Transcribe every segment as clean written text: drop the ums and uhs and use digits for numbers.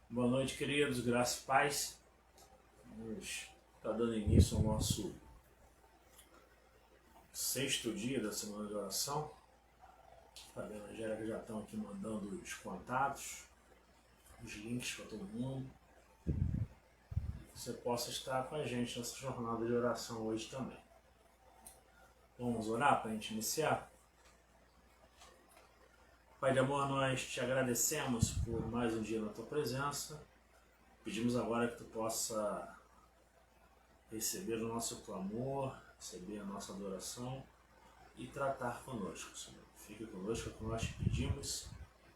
Boa noite, queridos, graça e paz. Vamos estar dando início ao nosso sexto dia da semana de oração. A Angélica já estão aqui mandando os contatos, os links para todo mundo. Que você possa estar com a gente nessa jornada de oração hoje também. Vamos orar para a gente iniciar? Pai de amor, nós te agradecemos por mais um dia na tua presença. Pedimos agora que tu possa receber o nosso clamor, receber a nossa adoração e tratar conosco, Senhor. Fique conosco, que nós te pedimos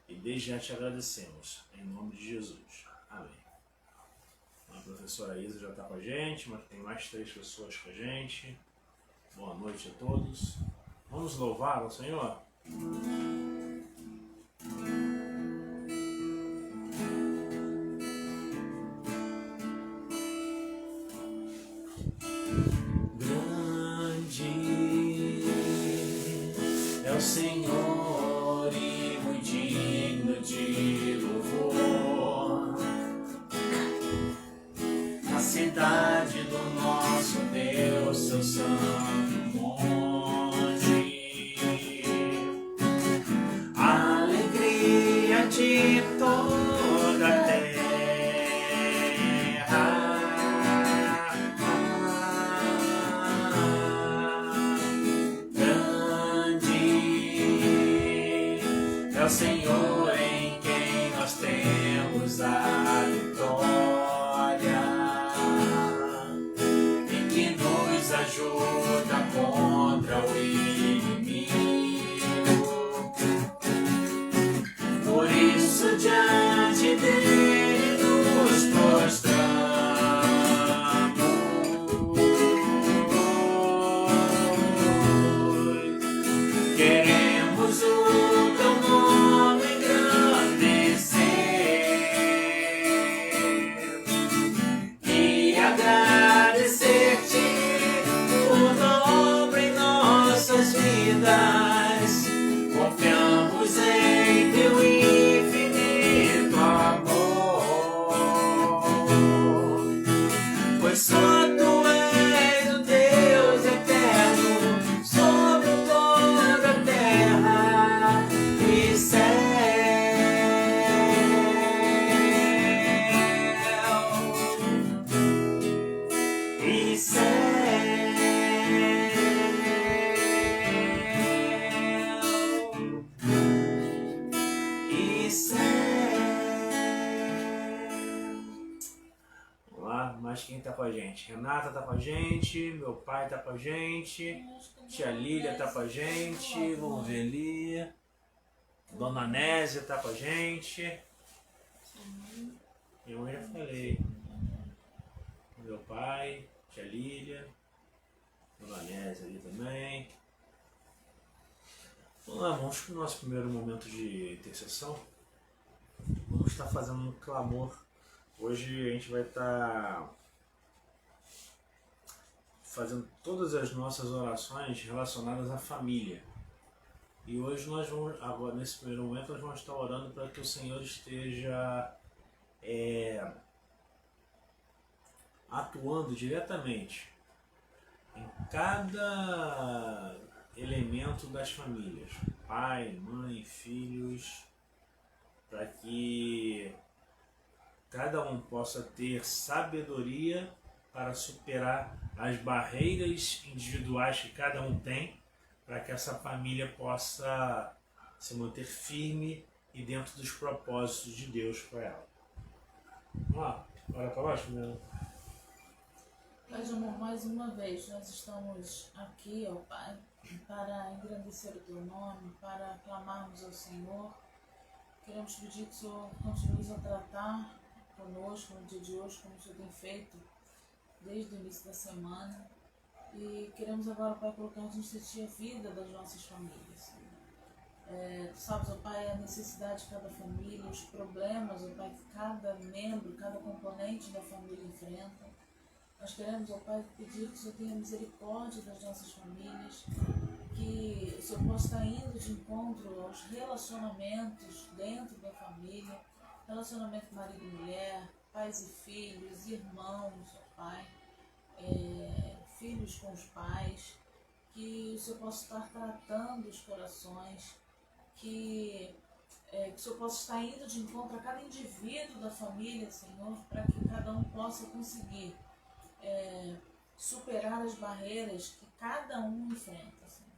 e desde já te agradecemos. Em nome de Jesus. Amém. A professora Isa já está com a gente, mas tem mais 3 pessoas com a gente. Boa noite a todos. Vamos louvar ao Senhor? Senhor e muito digno de louvor, a cidade do nosso Deus, seu santo monte, a alegria de toda a terra, é o Senhor em quem nós temos a vitória, em que nos ajuda contra o inimigo. Por isso diante dele nos prostramos, queremos o teu nome engrandecer e agradecer-te por dobro em nossas vidas. Confiamos em teu infinito amor, pois só tu és o Deus eterno sobre toda a terra e céu. E céu. Vamos lá, mas quem tá com a gente? Renata tá com a gente, meu pai tá com a gente, tia Lília tá com a gente, Louveli, Dona Nésia tá com a gente. Eu já falei. Meu pai, tia Lília, Dona Nésia ali também. Vamos lá, vamos para o nosso primeiro momento de intercessão. Vamos estar fazendo um clamor. Hoje a gente vai estar fazendo todas as nossas orações relacionadas à família. E hoje nós vamos, agora nesse primeiro momento, nós vamos estar orando para que o Senhor esteja atuando diretamente em cada elemento das famílias, pai, mãe, filhos, para que cada um possa ter sabedoria para superar as barreiras individuais que cada um tem, para que essa família possa se manter firme e dentro dos propósitos de Deus para ela. Vamos lá, bora para baixo, meu. Pai de amor, mais uma vez nós estamos aqui, ó Pai, para engrandecer o teu nome, para clamarmos ao Senhor. Queremos pedir que o Senhor continue a tratar conosco no dia de hoje, como o Senhor tem feito desde o início da semana. E queremos agora, Pai, colocar diante de Ti a vida das nossas famílias. Tu sabes, ó Pai, a necessidade de cada família, os problemas, ó Pai, que cada membro, cada componente da família enfrenta. Nós queremos, ó Pai, pedir que o Senhor tenha misericórdia das nossas famílias, que o Senhor possa estar indo de encontro aos relacionamentos dentro da família, relacionamento marido e mulher, pais e filhos, irmãos, ó Pai, filhos com os pais, que o Senhor possa estar tratando os corações, que o Senhor possa estar indo de encontro a cada indivíduo da família, Senhor, para que cada um possa conseguir superar as barreiras que cada um enfrenta, Senhor.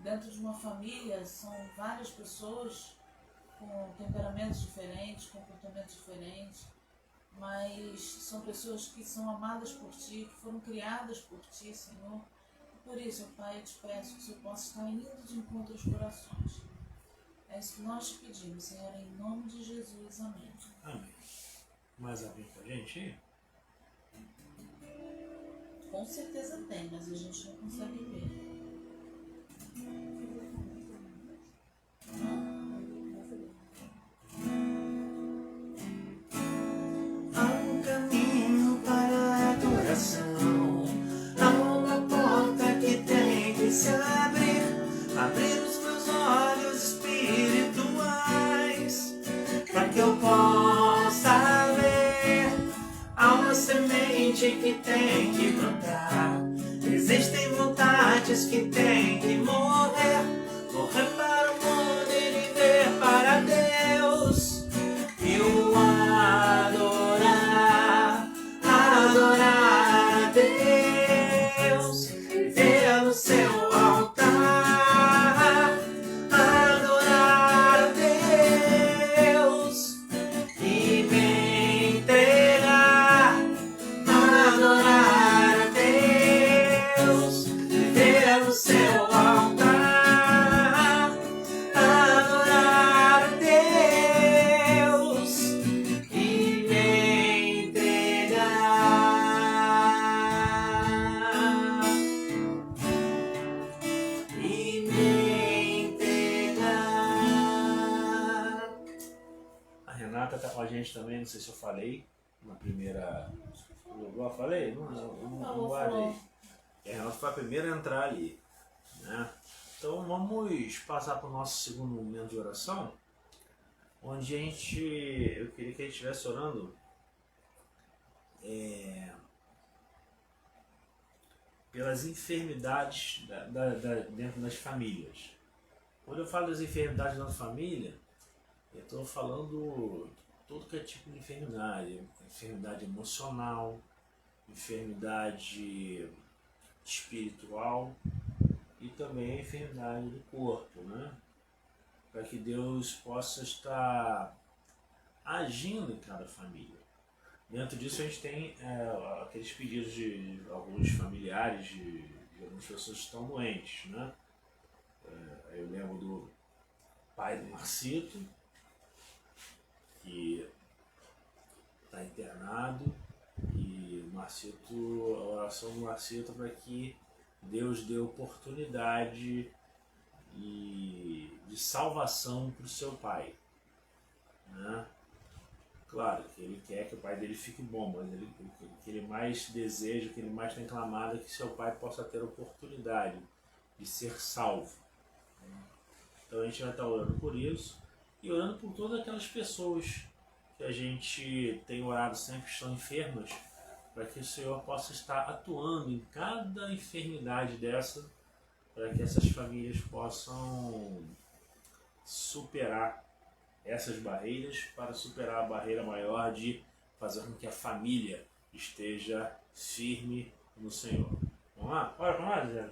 Dentro de uma família são várias pessoas com temperamentos diferentes, comportamentos diferentes, mas são pessoas que são amadas por Ti, que foram criadas por Ti, Senhor. E por isso, Pai, eu te peço que o Senhor possa estar indo de encontro aos corações. É isso que nós te pedimos, Senhor, em nome de Jesus. Amém. Amém. Mais alguém com a gente aí? Com certeza tem, mas a gente não consegue ver. Há um caminho para a adoração, há uma porta que tem que se abrir. Abrir os meus olhos espirituais, para que eu possa ver. Há uma semente que tem que brotar. Existem vontades que tem que morrer. Morrer para o mundo e viver para Deus. E o adorar, adorar a Deus. Viver no seu altar, adorar a Deus. E me entregar, adorar a Deus. Viver no seu altar, adorar a Deus. E me entregar, e me entregar. A Renata tá com a gente também, não sei se eu falei na primeira. Eu falei? Não guardei. E a Renata foi a primeira a entrar ali, né? Então vamos passar para o nosso segundo momento de oração, onde eu queria que a gente estivesse orando pelas enfermidades dentro das famílias. Quando eu falo das enfermidades da família, eu estou falando todo que é tipo de enfermidade. Enfermidade emocional, enfermidade espiritual e também a enfermidade do corpo, né? Para que Deus possa estar agindo em cada família. Dentro disso a gente tem aqueles pedidos de alguns familiares, de algumas pessoas que estão doentes, né? Eu lembro do pai do Marcito, que está internado, e a oração do Marcito para que Deus dê oportunidade de salvação para o seu pai, né? Claro que ele quer que o pai dele fique bom, mas o que ele mais deseja, o que ele mais tem clamado é que seu pai possa ter a oportunidade de ser salvo. Então a gente vai estar orando por isso e orando por todas aquelas pessoas que a gente tem orado sempre que estão enfermas, para que o Senhor possa estar atuando em cada enfermidade dessa, para que essas famílias possam superar essas barreiras, para superar a barreira maior de fazer com que a família esteja firme no Senhor. Vamos lá? Ora para nós, Zé.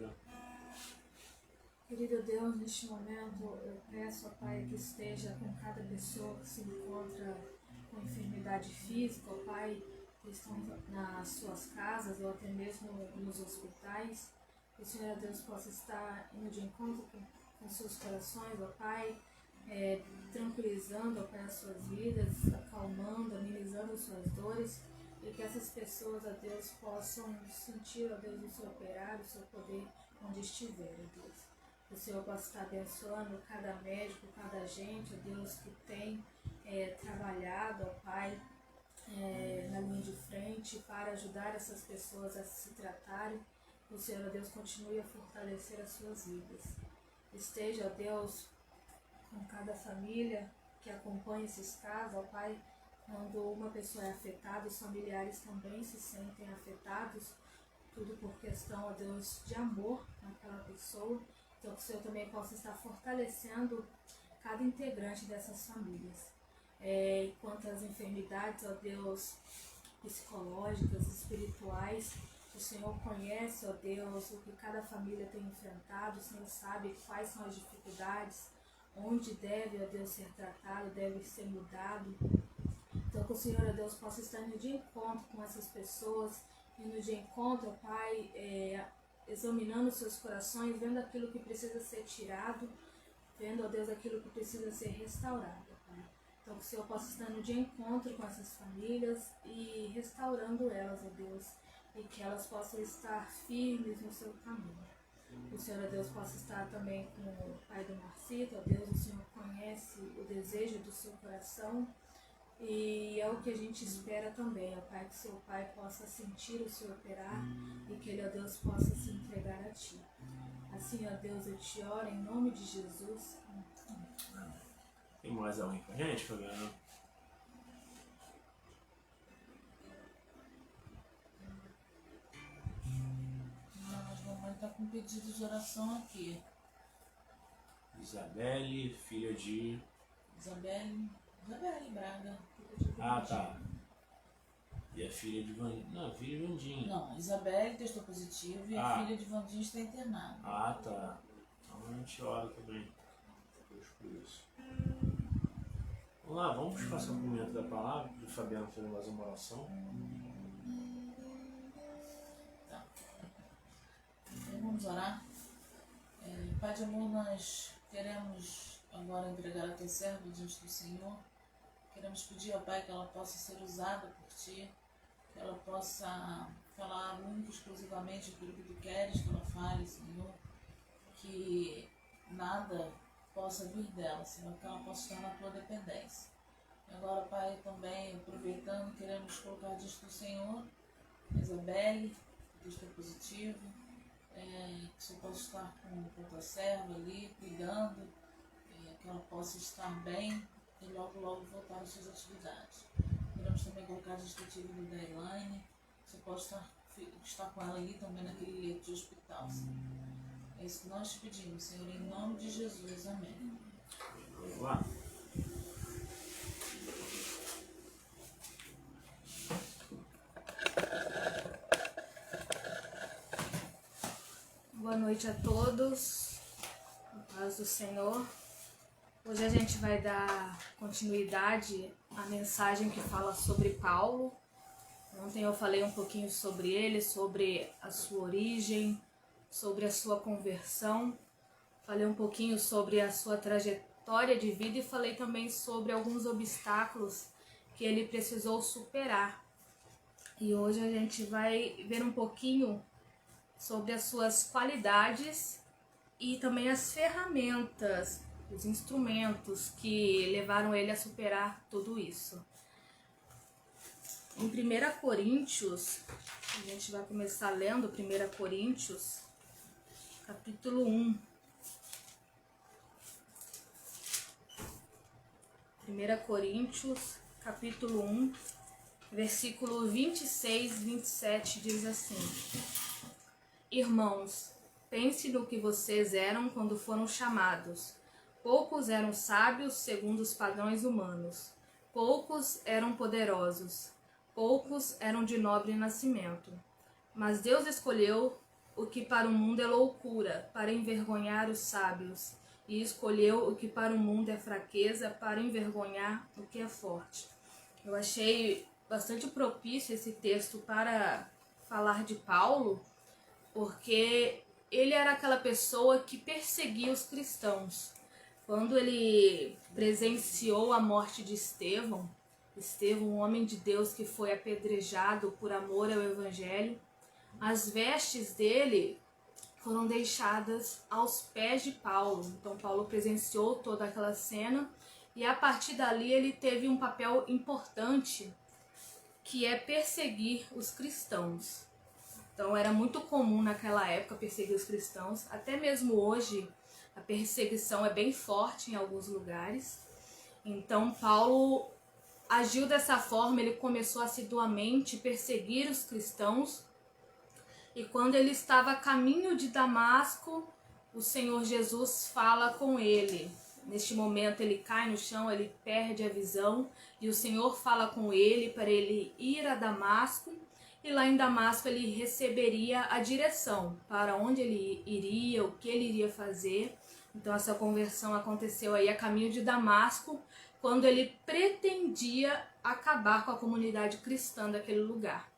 Querido Deus, neste momento eu peço, ó Pai, que esteja com cada pessoa que se encontra com enfermidade física, ó Pai, que estão nas suas casas ou até mesmo nos hospitais. Que o Senhor Deus possa estar indo de encontro com seus corações, ó Pai, tranquilizando, ó Pai, as suas vidas, acalmando, amenizando as suas dores, e que essas pessoas, ó Deus, possam sentir, ó Deus, o seu operar, o seu poder onde estiver, ó Deus. Que o Senhor possa estar abençoando cada médico, cada agente, ó Deus, que tem trabalhado, ó Pai, na linha de frente para ajudar essas pessoas a se tratarem. Que o Senhor, ó Deus, continue a fortalecer as suas vidas. Esteja, ó Deus, com cada família que acompanha esses casos, ó Pai, quando uma pessoa é afetada, os familiares também se sentem afetados, tudo por questão, ó Deus, de amor naquela pessoa. Então que o Senhor também possa estar fortalecendo cada integrante dessas famílias. Quanto às enfermidades, ó Deus, psicológicas, espirituais, o Senhor conhece, ó Deus, o que cada família tem enfrentado, o Senhor sabe quais são as dificuldades, onde deve, ó Deus, ser tratado, deve ser mudado. Então que o Senhor, ó Deus, possa estar indo de encontro com essas pessoas, indo de encontro, ó Pai, examinando seus corações, vendo aquilo que precisa ser tirado, vendo, ó Deus, aquilo que precisa ser restaurado, Pai. Então que o Senhor possa estar indo de encontro com essas famílias e restaurando elas, ó Deus, e que elas possam estar firmes no seu caminho. O Senhor, ó Deus, possa estar também com o pai do Marcito, ó Deus, o Senhor conhece o desejo do seu coração e é o que a gente espera também, ó Pai, que seu pai possa sentir o seu operar e que ele, ó Deus, possa se entregar a Ti. Assim, ó Deus, eu te oro em nome de Jesus. Tem mais alguém com a gente, Fabiana? Não, mas mamãe tá com pedido de oração aqui. Isabelle, filha de... Isabelle Braga. Ah, tá. E a filha de Vandinha. Não, filha de Vandinha. Não, Isabelle testou positivo e a filha de Vandinha está internada. Ah, tá. Então a gente ora também. Deus por isso. Vamos lá, vamos buscar o cumprimento da palavra, para o Fabiano fazer mais uma oração. Tá. Então vamos orar. Pai de amor, nós queremos agora entregar a tua serva diante do Senhor. Queremos pedir ao Pai que ela possa ser usada por Ti, que ela possa falar única e exclusivamente aquilo que Tu queres que ela fale, Senhor, que nada possa vir dela, Senhor, que ela possa estar na Tua dependência. E agora, Pai, também aproveitando, queremos colocar diante do Senhor a Isabelle, que está positivo, que o Senhor possa estar com a Tua serva ali, cuidando, que ela possa estar bem e logo voltar às suas atividades. Queremos também colocar a justiça da Elaine, você pode estar com ela ali também naquele leito de hospital, Senhor. É isso que nós te pedimos, Senhor, em nome de Jesus. Amém. Vamos lá. Boa noite a todos, a paz do Senhor. Hoje a gente vai dar continuidade à mensagem que fala sobre Paulo. Ontem eu falei um pouquinho sobre ele, sobre a sua origem, sobre a sua conversão. Falei um pouquinho sobre a sua trajetória de vida e falei também sobre alguns obstáculos que ele precisou superar. E hoje a gente vai ver um pouquinho sobre as suas qualidades e também as ferramentas, os instrumentos que levaram ele a superar tudo isso. Em 1 Coríntios, a gente vai começar lendo 1 Coríntios, capítulo 1. 1 Coríntios, capítulo 1, versículo 26 e 27 diz assim: Irmãos, pense no que vocês eram quando foram chamados. Poucos eram sábios segundo os padrões humanos. Poucos eram poderosos. Poucos eram de nobre nascimento. Mas Deus escolheu o que para o mundo é loucura, para envergonhar os sábios. E escolheu o que para o mundo é fraqueza, para envergonhar o que é forte. Eu achei bastante propício esse texto para falar de Paulo, porque ele era aquela pessoa que perseguia os cristãos. Quando ele presenciou a morte de Estevão, um homem de Deus que foi apedrejado por amor ao Evangelho, as vestes dele foram deixadas aos pés de Paulo. Então Paulo presenciou toda aquela cena e a partir dali ele teve um papel importante, que é perseguir os cristãos. Então era muito comum naquela época perseguir os cristãos, até mesmo hoje a perseguição é bem forte em alguns lugares. Então Paulo agiu dessa forma, ele começou assiduamente perseguir os cristãos, e quando ele estava a caminho de Damasco, o Senhor Jesus fala com ele. Neste momento ele cai no chão, ele perde a visão, e o Senhor fala com ele para ele ir a Damasco, e lá em Damasco ele receberia a direção para onde ele iria, o que ele iria fazer. Então essa conversão aconteceu aí a caminho de Damasco, quando ele pretendia acabar com a comunidade cristã daquele lugar.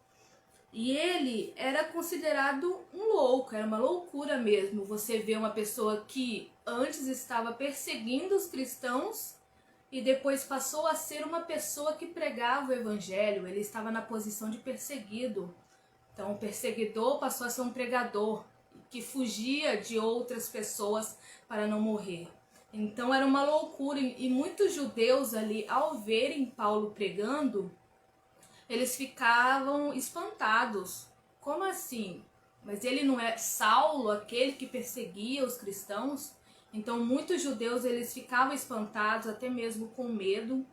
E ele era considerado um louco, era uma loucura mesmo. Você vê uma pessoa que antes estava perseguindo os cristãos e depois passou a ser uma pessoa que pregava o evangelho. Ele estava na posição de perseguido. Então o perseguidor passou a ser um pregador que fugia de outras pessoas para não morrer. Então era uma loucura, e muitos judeus ali, ao verem Paulo pregando, eles ficavam espantados. Como assim? Mas ele não é Saulo, aquele que perseguia os cristãos? Então muitos judeus eles ficavam espantados, até mesmo com medo,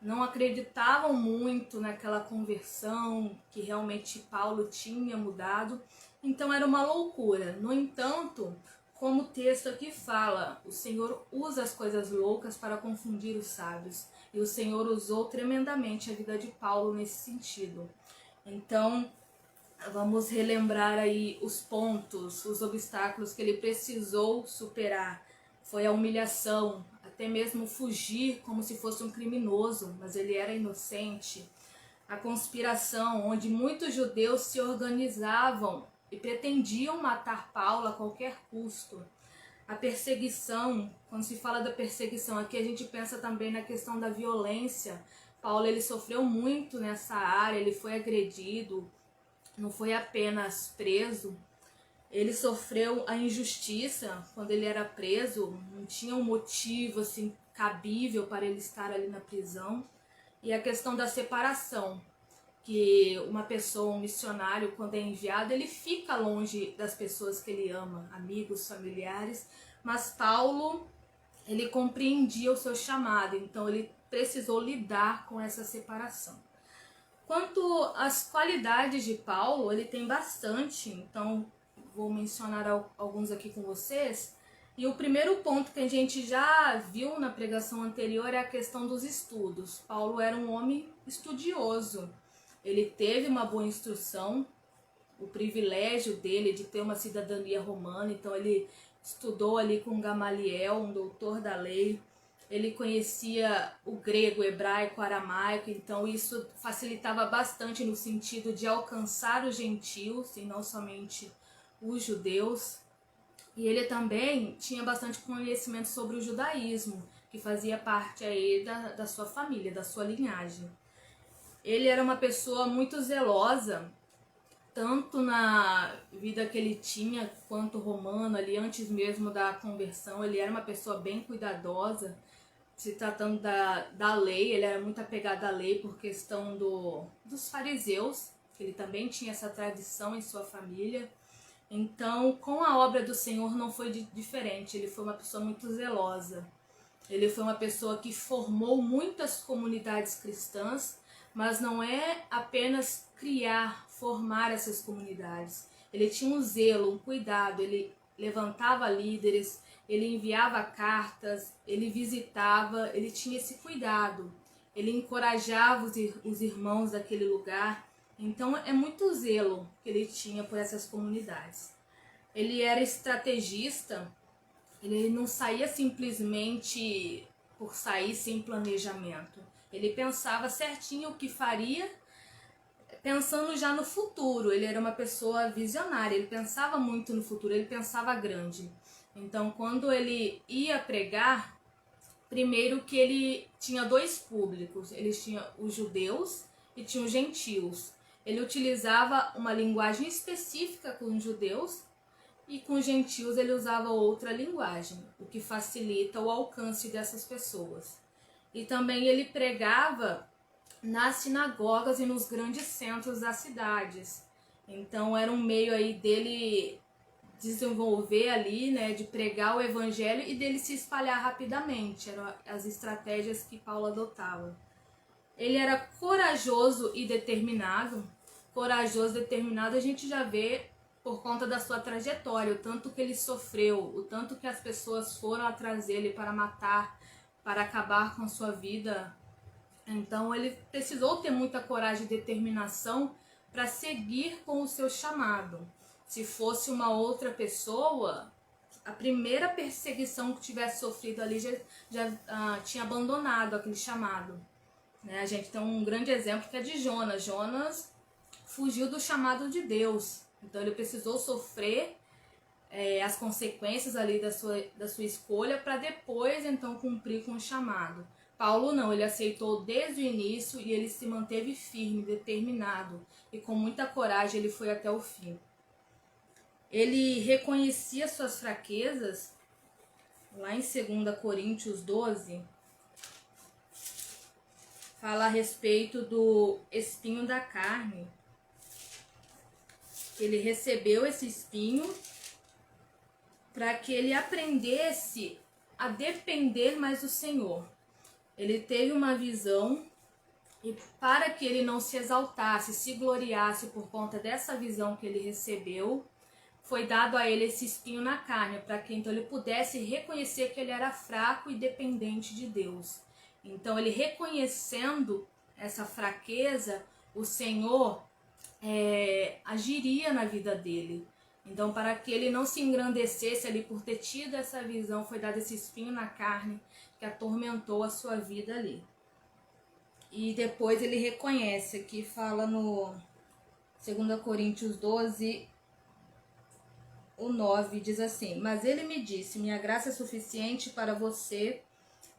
não acreditavam muito naquela conversão que realmente Paulo tinha mudado. Então era uma loucura. No entanto, como o texto aqui fala, o Senhor usa as coisas loucas para confundir os sábios. E o Senhor usou tremendamente a vida de Paulo nesse sentido. Então, vamos relembrar aí os pontos, os obstáculos que ele precisou superar. Foi a humilhação, até mesmo fugir como se fosse um criminoso, mas ele era inocente. A conspiração, onde muitos judeus se organizavam e pretendiam matar Paulo a qualquer custo. A perseguição, quando se fala da perseguição, aqui a gente pensa também na questão da violência. Paulo ele sofreu muito nessa área, ele foi agredido, não foi apenas preso, ele sofreu a injustiça quando ele era preso, não tinha um motivo assim cabível para ele estar ali na prisão. E a questão da separação, que uma pessoa, um missionário, quando é enviado, ele fica longe das pessoas que ele ama, amigos, familiares, mas Paulo, ele compreendia o seu chamado, então ele precisou lidar com essa separação. Quanto às qualidades de Paulo, ele tem bastante, então vou mencionar alguns aqui com vocês. E o primeiro ponto que a gente já viu na pregação anterior é a questão dos estudos. Paulo era um homem estudioso. Ele teve uma boa instrução, o privilégio dele de ter uma cidadania romana, então ele estudou ali com Gamaliel, um doutor da lei. Ele conhecia o grego, o hebraico, o aramaico, então isso facilitava bastante no sentido de alcançar os gentios e não somente os judeus. E ele também tinha bastante conhecimento sobre o judaísmo, que fazia parte aí da sua família, da sua linhagem. Ele era uma pessoa muito zelosa, tanto na vida que ele tinha, quanto romano, ali antes mesmo da conversão. Ele era uma pessoa bem cuidadosa, se tratando da lei. Ele era muito apegado à lei por questão dos fariseus, que ele também tinha essa tradição em sua família. Então, com a obra do Senhor não foi diferente. Ele foi uma pessoa muito zelosa. Ele foi uma pessoa que formou muitas comunidades cristãs, mas não é apenas formar essas comunidades. Ele tinha um zelo, um cuidado, ele levantava líderes, ele enviava cartas, ele visitava, ele tinha esse cuidado. Ele encorajava os irmãos daquele lugar. Então é muito zelo que ele tinha por essas comunidades. Ele era estrategista, ele não saía simplesmente por sair sem planejamento. Ele pensava certinho o que faria, pensando já no futuro. Ele era uma pessoa visionária, ele pensava muito no futuro, ele pensava grande. Então, quando ele ia pregar, primeiro que ele tinha dois públicos. Ele tinha os judeus e tinha os gentios. Ele utilizava uma linguagem específica com os judeus e com os gentios ele usava outra linguagem, o que facilita o alcance dessas pessoas. E também ele pregava nas sinagogas e nos grandes centros das cidades. Então era um meio aí dele desenvolver ali, né, de pregar o evangelho e dele se espalhar rapidamente. Eram as estratégias que Paulo adotava. Ele era corajoso e determinado. Corajoso e determinado a gente já vê por conta da sua trajetória, o tanto que ele sofreu, o tanto que as pessoas foram atrás dele para matar, para acabar com a sua vida. Então ele precisou ter muita coragem e determinação para seguir com o seu chamado. Se fosse uma outra pessoa, a primeira perseguição que tivesse sofrido ali já tinha abandonado aquele chamado. Né? A gente tem um grande exemplo que é de Jonas. Jonas fugiu do chamado de Deus. Então ele precisou sofrer as consequências ali da sua escolha para depois então cumprir com o chamado. Paulo não, ele aceitou desde o início e ele se manteve firme, determinado e com muita coragem ele foi até o fim. Ele reconhecia suas fraquezas, lá em 2 Coríntios 12, fala a respeito do espinho da carne. Ele recebeu esse espinho para que ele aprendesse a depender mais do Senhor. Ele teve uma visão e para que ele não se exaltasse, se gloriasse por conta dessa visão que ele recebeu, foi dado a ele esse espinho na carne, para que então ele pudesse reconhecer que ele era fraco e dependente de Deus. Então ele reconhecendo essa fraqueza, o Senhor agiria na vida dele. Então, para que ele não se engrandecesse ali por ter tido essa visão, foi dado esse espinho na carne que atormentou a sua vida ali. E depois ele reconhece, aqui fala no 2 Coríntios 12, o 9, diz assim: mas ele me disse, minha graça é suficiente para você,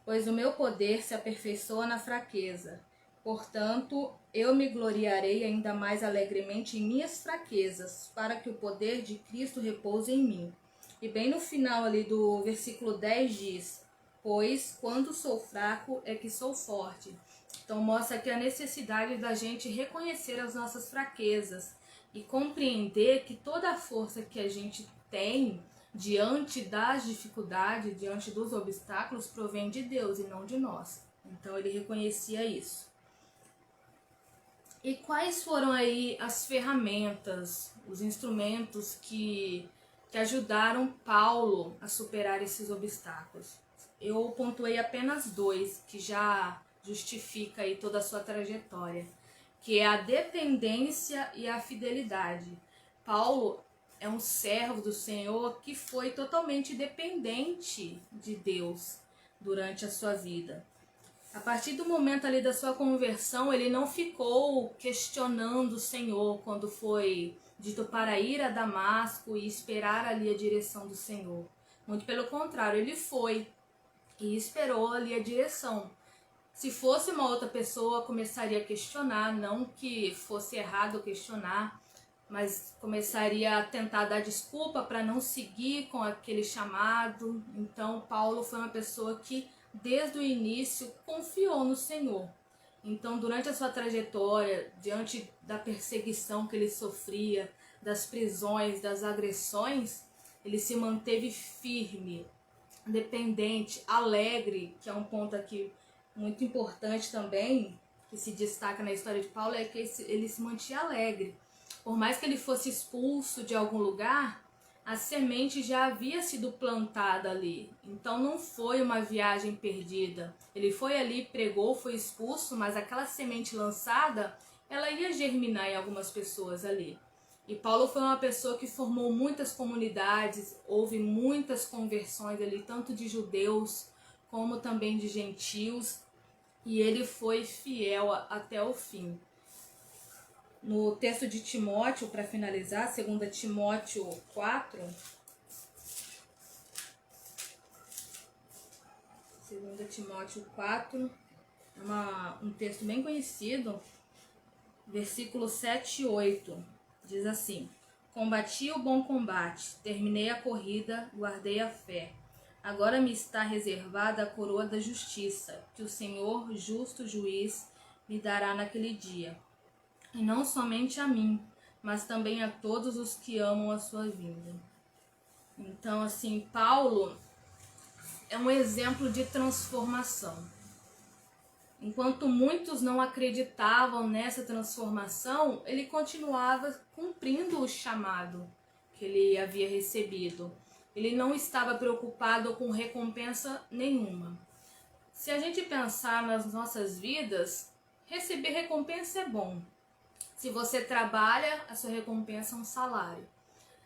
pois o meu poder se aperfeiçoa na fraqueza. Portanto, eu me gloriarei ainda mais alegremente em minhas fraquezas, para que o poder de Cristo repouse em mim. E bem no final ali do versículo 10 diz: pois quando sou fraco é que sou forte. Então mostra aqui a necessidade da gente reconhecer as nossas fraquezas e compreender que toda a força que a gente tem diante das dificuldades, diante dos obstáculos, provém de Deus e não de nós. Então ele reconhecia isso. E quais foram aí as ferramentas, os instrumentos que ajudaram Paulo a superar esses obstáculos? Eu pontuei apenas 2, que já justifica aí toda a sua trajetória, que é a dependência e a fidelidade. Paulo é um servo do Senhor que foi totalmente dependente de Deus durante a sua vida. A partir do momento ali da sua conversão, ele não ficou questionando o Senhor quando foi dito para ir a Damasco e esperar ali a direção do Senhor. Muito pelo contrário, ele foi e esperou ali a direção. Se fosse uma outra pessoa, começaria a questionar, não que fosse errado questionar, mas começaria a tentar dar desculpa para não seguir com aquele chamado. Então, Paulo foi uma pessoa que desde o início confiou no Senhor. Então, durante a sua trajetória, diante da perseguição que ele sofria, das prisões, das agressões, ele se manteve firme, dependente, alegre, que é um ponto aqui muito importante também, que se destaca na história de Paulo, é que ele se mantinha alegre. Por mais que ele fosse expulso de algum lugar, a semente já havia sido plantada ali. Então não foi uma viagem perdida. Ele foi ali, pregou, foi expulso, mas aquela semente lançada, ela ia germinar em algumas pessoas ali. E Paulo foi uma pessoa que formou muitas comunidades, houve muitas conversões ali, tanto de judeus como também de gentios, e ele foi fiel até o fim. No texto de Timóteo, para finalizar, 2 Timóteo 4, 2 Timóteo 4, é um texto bem conhecido, versículos 7 e 8, diz assim: combati o bom combate, terminei a corrida, guardei a fé. Agora me está reservada a coroa da justiça, que o Senhor, justo juiz, me dará naquele dia. E não somente a mim, mas também a todos os que amam a sua vinda. Então, assim, Paulo é um exemplo de transformação. Enquanto muitos não acreditavam nessa transformação, ele continuava cumprindo o chamado que ele havia recebido. Ele não estava preocupado com recompensa nenhuma. Se a gente pensar nas nossas vidas, receber recompensa é bom. Se você trabalha, a sua recompensa é um salário.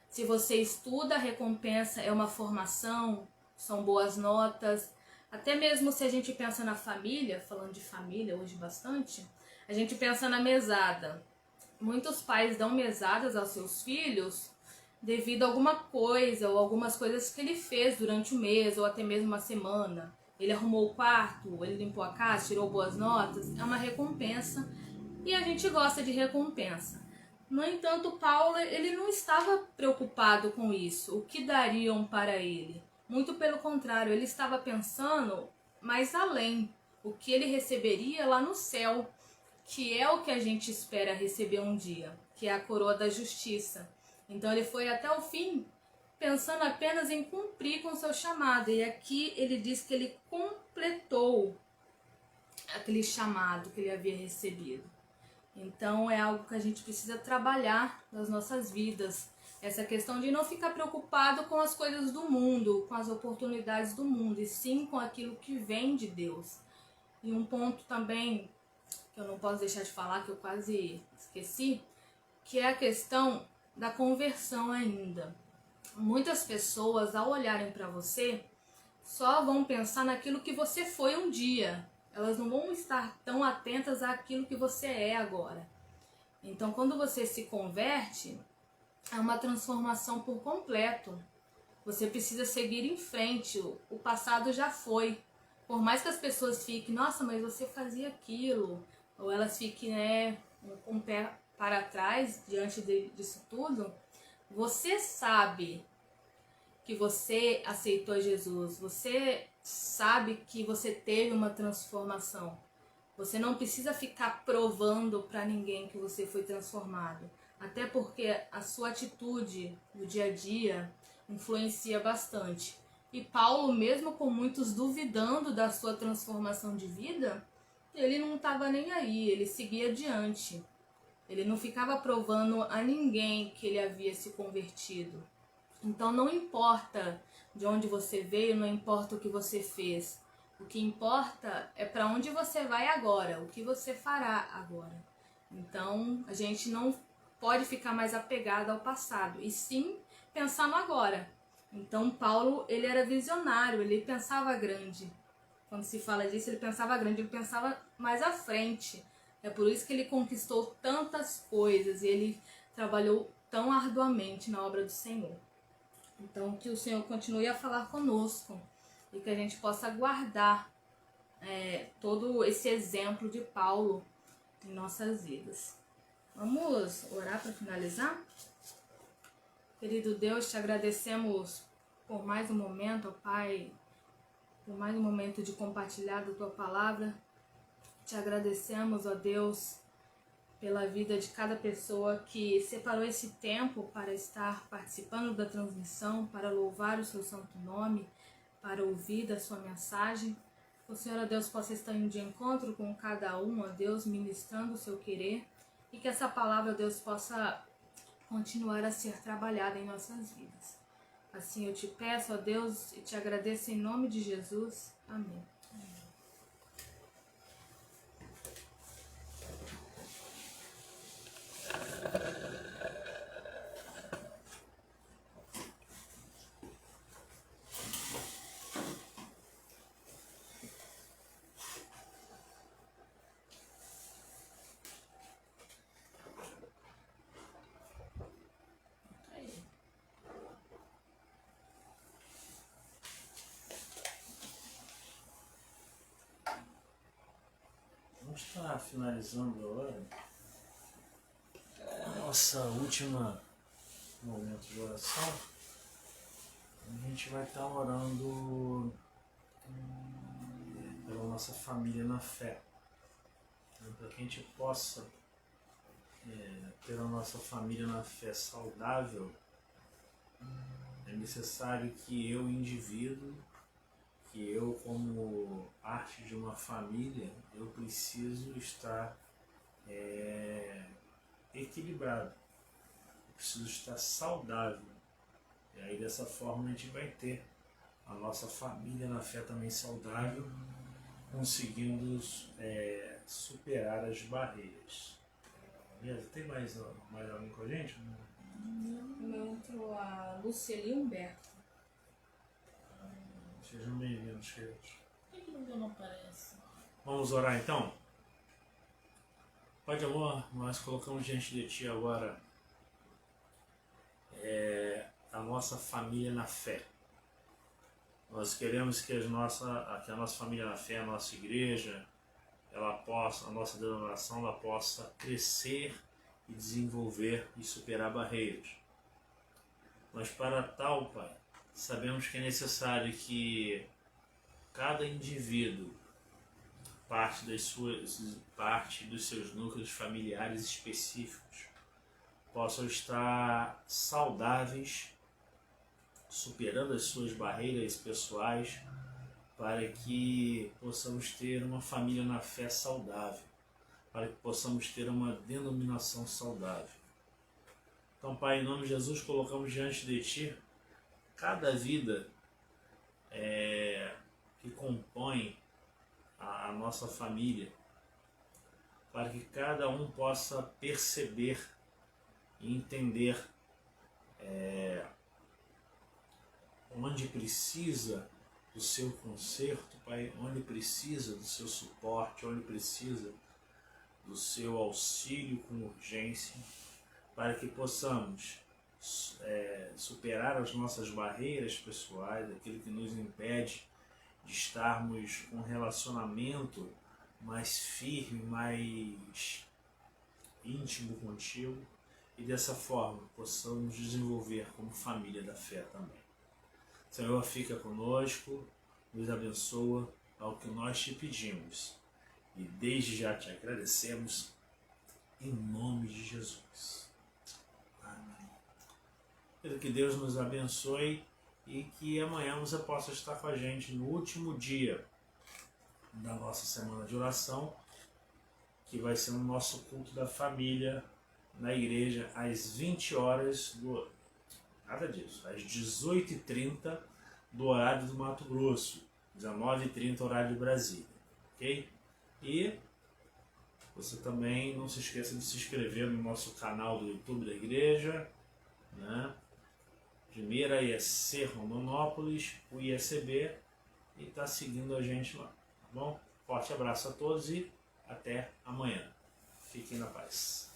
Se você estuda, a recompensa é uma formação, são boas notas. Até mesmo se a gente pensa na família, falando de família hoje bastante, a gente pensa na mesada. Muitos pais dão mesadas aos seus filhos devido a alguma coisa ou algumas coisas que ele fez durante o mês ou até mesmo uma semana. Ele arrumou o quarto, ele limpou a casa, tirou boas notas, é uma recompensa e a gente gosta de recompensa. No entanto, Paulo ele não estava preocupado com isso, o que dariam para ele. Muito pelo contrário, ele estava pensando mais além, o que ele receberia lá no céu, que é o que a gente espera receber um dia, que é a coroa da justiça. Então ele foi até o fim pensando apenas em cumprir com o seu chamado. E aqui ele diz que ele completou aquele chamado que ele havia recebido. Então é algo que a gente precisa trabalhar nas nossas vidas. Essa questão de não ficar preocupado com as coisas do mundo, com as oportunidades do mundo, e sim com aquilo que vem de Deus. E um ponto também que eu não posso deixar de falar, que eu quase esqueci, que é a questão da conversão ainda. Muitas pessoas, ao olharem para você, só vão pensar naquilo que você foi um dia. Elas não vão estar tão atentas àquilo que você é agora. Então, quando você se converte, é uma transformação por completo. Você precisa seguir em frente. O passado já foi. Por mais que as pessoas fiquem, nossa, mas você fazia aquilo, ou elas fiquem, com o pé para trás diante disso tudo, você sabe que você aceitou Jesus, você sabe que você teve uma transformação. Você não precisa ficar provando para ninguém que você foi transformado. Até porque a sua atitude no dia a dia influencia bastante. E Paulo, mesmo com muitos duvidando da sua transformação de vida, ele não estava nem aí, ele seguia adiante. Ele não ficava provando a ninguém que ele havia se convertido. Então não importa de onde você veio, não importa o que você fez. O que importa é para onde você vai agora, o que você fará agora. Então a gente não pode ficar mais apegado ao passado, e sim pensar no agora. Então Paulo, ele era visionário, ele pensava grande. Quando se fala disso, ele pensava grande, ele pensava mais à frente. É por isso que ele conquistou tantas coisas e ele trabalhou tão arduamente na obra do Senhor. Então, que o Senhor continue a falar conosco e que a gente possa guardar todo esse exemplo de Paulo em nossas vidas. Vamos orar para finalizar? Querido Deus, te agradecemos por mais um momento, ó Pai, por mais um momento de compartilhar da Tua Palavra. Te agradecemos, ó Deus, pela vida de cada pessoa que separou esse tempo para estar participando da transmissão, para louvar o Seu santo nome, para ouvir da Sua mensagem. O Senhor, ó Deus, possa estar indo de encontro com cada um, ó Deus, ministrando o Seu querer, e que essa palavra, ó Deus, possa continuar a ser trabalhada em nossas vidas. Assim eu te peço, ó Deus, e te agradeço em nome de Jesus. Amém. Vamos estar finalizando agora a nossa última momento de oração. A gente vai estar orando pela nossa família na fé, para que a gente possa ter a nossa família na fé saudável. É necessário que eu, indivíduo, que eu, como parte de uma família, eu preciso estar equilibrado, eu preciso estar saudável. E aí dessa forma a gente vai ter a nossa família na fé também saudável, conseguindo superar as barreiras. Beleza? Tem mais alguém com a gente? O meu entrou a Luceli Humberto. Sejam bem-vindos, queridos. Por que o meu não aparece? Vamos orar então? Pai de amor, nós colocamos diante de Ti agora a nossa família na fé. Nós queremos que a nossa família na fé, a nossa igreja, a nossa denominação, ela possa crescer e desenvolver e superar barreiras. Mas para tal, Pai, sabemos que é necessário que cada indivíduo, parte dos seus núcleos familiares específicos, possam estar saudáveis, superando as suas barreiras pessoais, para que possamos ter uma família na fé saudável, para que possamos ter uma denominação saudável. Então, Pai, em nome de Jesus, colocamos diante de Ti cada vida que compõe a nossa família, para que cada um possa perceber e entender onde precisa do seu conserto, Pai, onde precisa do seu suporte, onde precisa do seu auxílio com urgência, para que possamos superar as nossas barreiras pessoais, aquilo que nos impede de estarmos com um relacionamento mais firme, mais íntimo contigo, e dessa forma possamos desenvolver como família da fé também. Senhor, fica conosco, nos abençoa ao que nós te pedimos e desde já te agradecemos em nome de Jesus. Amém. Que Deus nos abençoe e que amanhã você possa estar com a gente no último dia da nossa semana de oração, que vai ser no nosso culto da família na igreja às 20 horas nada disso, às 18h30 do horário do Mato Grosso, 19h30 horário de Brasília, ok? E você também não se esqueça de se inscrever no nosso canal do YouTube da igreja, né? Primeira IEC Rondonópolis, o IECB, e tá seguindo a gente lá, tá bom? Forte abraço a todos e até amanhã. Fiquem na paz.